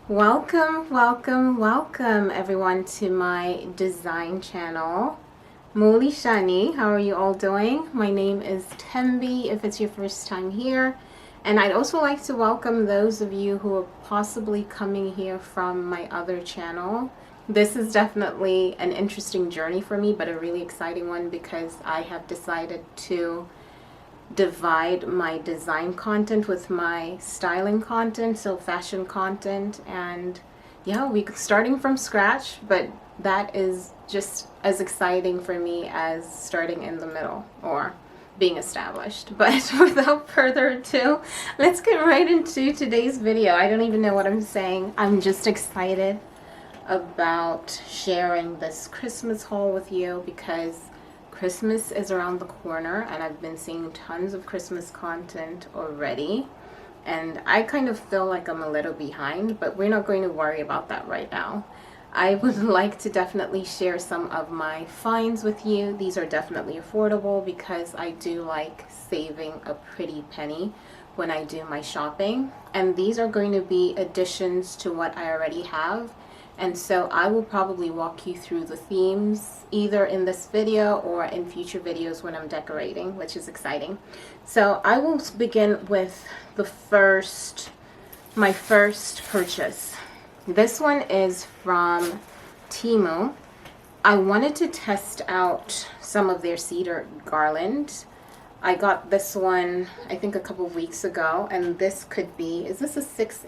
Welcome, welcome, welcome everyone to my design channel. Muli Shani, how are you all doing? My name is Tembi if it's your first time here. And I'd also like to welcome those of you who are possibly coming here from my other channel. This is definitely an interesting journey for me, but a really exciting one because I have decided to divide my design content with my styling content, so fashion content. And yeah, we starting from scratch, but that is just as exciting for me as starting in the middle or being established. But without further ado, let's get right into today's video. I don't even know what I'm saying. I'm just excited about sharing this Christmas haul with you because Christmas is around the corner and I've been seeing tons of Christmas content already, and I kind of feel like I'm a little behind, but we're not going to worry about that right now. I would like to definitely share some of my finds with you. These are definitely affordable because I do like saving a pretty penny when I do my shopping, and these are going to be additions to what I already have. And so I will probably walk you through the themes either in this video or in future videos when I'm decorating, which is exciting. So I will begin with my first purchase. This one is from Temu. I wanted to test out some of their cedar garland. I got this one, I think a couple of weeks ago, and this could be, is this a 6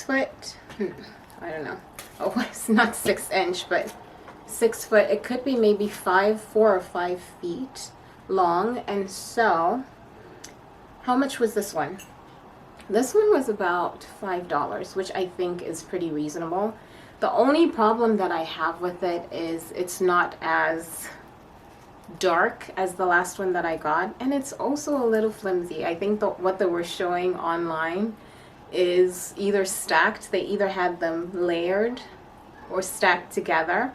foot? I don't know. Oh, it's not 6 inch, but 6 foot. It could be maybe 4 or 5 feet long. And so, how much was this one? This one was about $5, which I think is pretty reasonable. The only problem that I have with it is it's not as dark as the last one that I got, and it's also a little flimsy. I think what they were showing online is either stacked, they either had them layered or stacked together,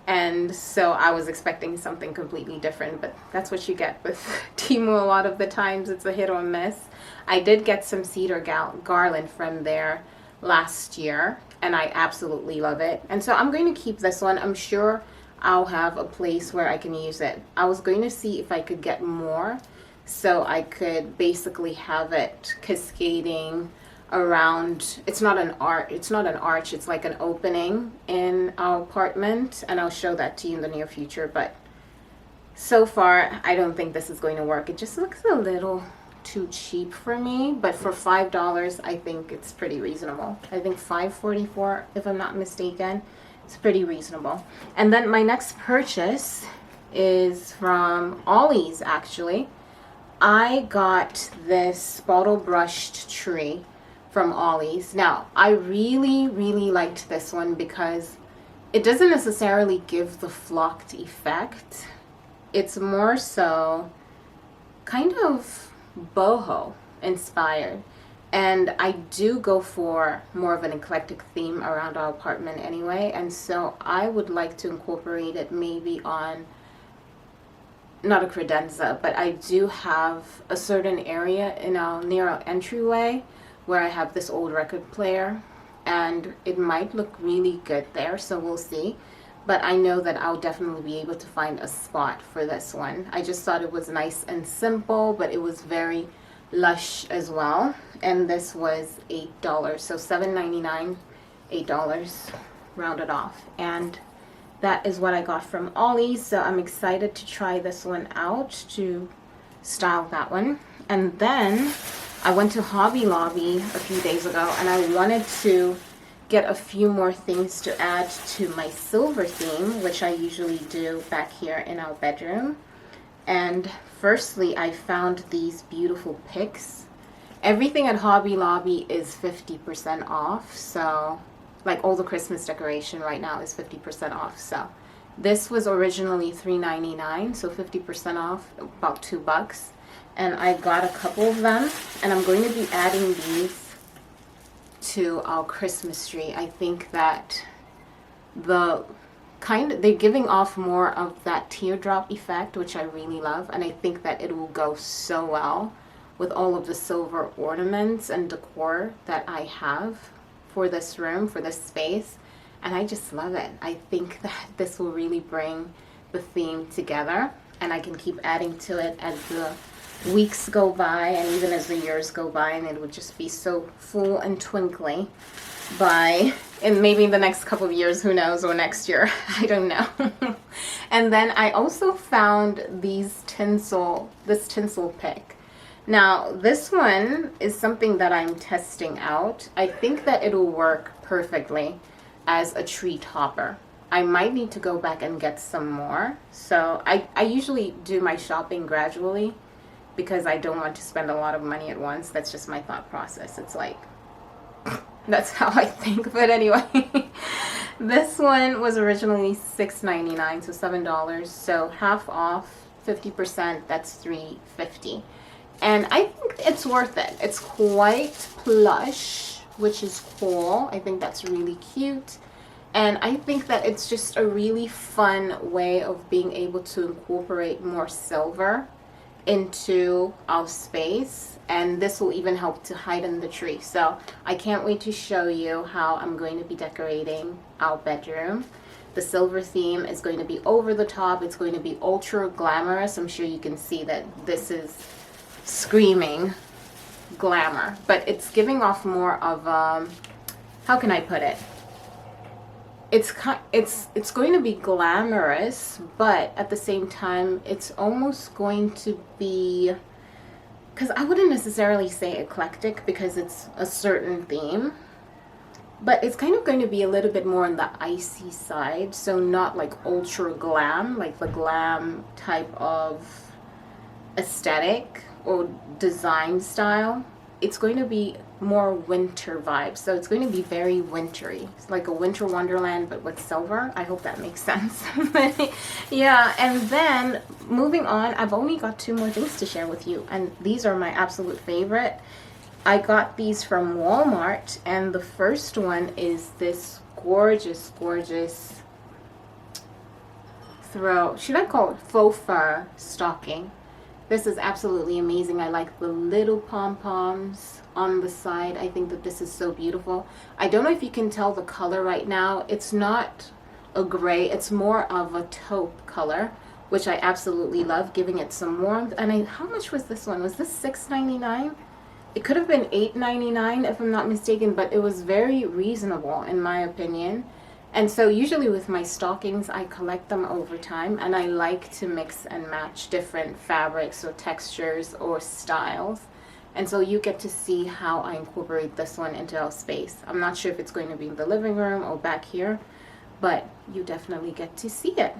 and so I was expecting something completely different, but that's what you get with Temu a lot of the times. It's a hit or miss. I did get some cedar garland from there last year and I absolutely love it, and so I'm going to keep this one. I'm sure I'll have a place where I can use it. I was going to see if I could get more so I could basically have it cascading around. It's not an arch, it's like an opening in our apartment, and I'll show that to you in the near future. But so far I don't think this is going to work. It just looks a little too cheap for me, but for $5 I think it's pretty reasonable. I think $5.44 if I'm not mistaken. It's pretty reasonable. And then my next purchase is from Ollie's. Actually, I got this bottle brushed tree from Ollie's. Now, I really liked this one because it doesn't necessarily give the flocked effect. It's more so kind of boho inspired. And I do go for more of an eclectic theme around our apartment anyway. And so I would like to incorporate it maybe on, not a credenza, but I do have a certain area near our entryway where I have this old record player, and it might look really good there, so we'll see. But I know that I'll definitely be able to find a spot for this one. I just thought it was nice and simple, but it was very lush as well. And this was $8, so $7.99, $8 rounded off. And that is what I got from Ollie's, so I'm excited to try this one out to style that one. And then I went to Hobby Lobby a few days ago and I wanted to get a few more things to add to my silver theme, which I usually do back here in our bedroom. And firstly, I found these beautiful picks. Everything at Hobby Lobby is 50% off, so like all the Christmas decoration right now is 50% off. So this was originally $3.99, so 50% off, about $2. And I got a couple of them, and I'm going to be adding these to our Christmas tree. I think that they're giving off more of that teardrop effect, which I really love, and I think that it will go so well with all of the silver ornaments and decor that I have for this room, for this space, and I just love it. I think that this will really bring the theme together, and I can keep adding to it as the weeks go by and even as the years go by, and it would just be so full and twinkly by, and maybe in the next couple of years, who knows, or next year, I don't know. And then I also found this tinsel pick. Now this one is something that I'm testing out. I think that it'll work perfectly as a tree topper. I might need to go back and get some more. So I usually do my shopping gradually because I don't want to spend a lot of money at once. That's just my thought process. It's like, that's how I think. But anyway, this one was originally $6.99, so $7. So half off, 50%, that's $3.50. And I think it's worth it. It's quite plush, which is cool. I think that's really cute. And I think that it's just a really fun way of being able to incorporate more silver into our space. And this will even help to heighten the tree. So I can't wait to show you how I'm going to be decorating our bedroom. The silver theme is going to be over the top. It's going to be ultra glamorous. I'm sure you can see that this is screaming glamour, but it's giving off more of how can I put it? It's going to be glamorous, but at the same time, it's almost going to be, because I wouldn't necessarily say eclectic because it's a certain theme, but it's kind of going to be a little bit more on the icy side, so not like ultra glam, like the glam type of aesthetic or design style. It's going to be more winter vibes, so it's going to be very wintry. It's like a winter wonderland but with silver. I hope that makes sense. Yeah, and then moving on, I've only got 2 more things to share with you, and these are my absolute favorite. I got these from Walmart, and the first one is this gorgeous should I call it faux fur stocking. This is absolutely amazing. I like the little pom-poms on the side. I think that this is so beautiful. I don't know if you can tell the color right now. It's not a gray. It's more of a taupe color, which I absolutely love, giving it some warmth. And how much was this one? Was this $6.99? It could have been $8.99 if I'm not mistaken, but it was very reasonable in my opinion. And so usually with my stockings, I collect them over time, and I like to mix and match different fabrics or textures or styles. And so you get to see how I incorporate this one into our space. I'm not sure if it's going to be in the living room or back here, but you definitely get to see it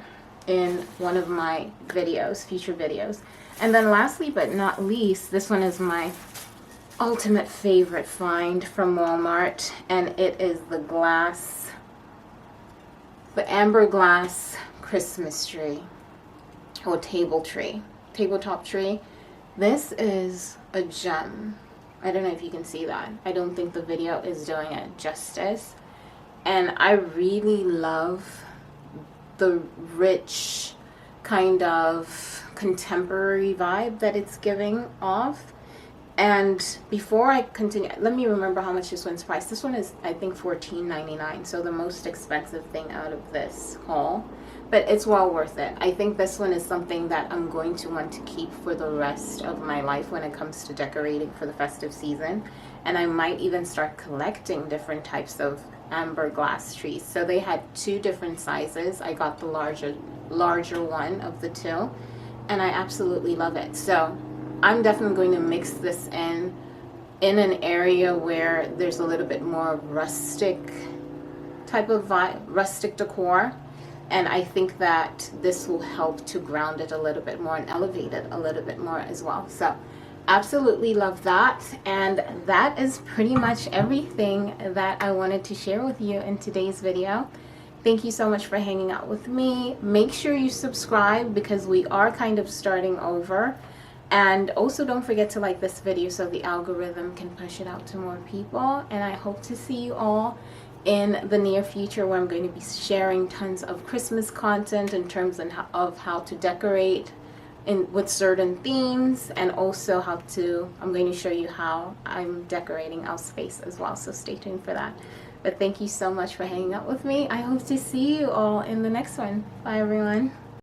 in one of my videos, future videos. And then lastly but not least, this one is my ultimate favorite find from Walmart, and it is the amber glass Christmas tree or tabletop tree. This is a gem. I don't know if you can see that. I don't think the video is doing it justice. And I really love the rich kind of contemporary vibe that it's giving off. And before I continue, let me remember how much this one's priced. This one is, I think, $14.99, so the most expensive thing out of this haul. But it's well worth it. I think this one is something that I'm going to want to keep for the rest of my life when it comes to decorating for the festive season. And I might even start collecting different types of amber glass trees. So they had 2 different sizes. I got the larger one of the 2, and I absolutely love it. So I'm definitely going to mix this in an area where there's a little bit more rustic type of vibe, rustic decor. And I think that this will help to ground it a little bit more and elevate it a little bit more as well. So absolutely love that. And that is pretty much everything that I wanted to share with you in today's video. Thank you so much for hanging out with me. Make sure you subscribe because we are kind of starting over. And also don't forget to like this video so the algorithm can push it out to more people. And I hope to see you all in the near future where I'm going to be sharing tons of Christmas content in terms of how to decorate with certain themes, and also I'm going to show you how I'm decorating our space as well, so stay tuned for that. But thank you so much for hanging out with me. I hope to see you all in the next one. Bye everyone.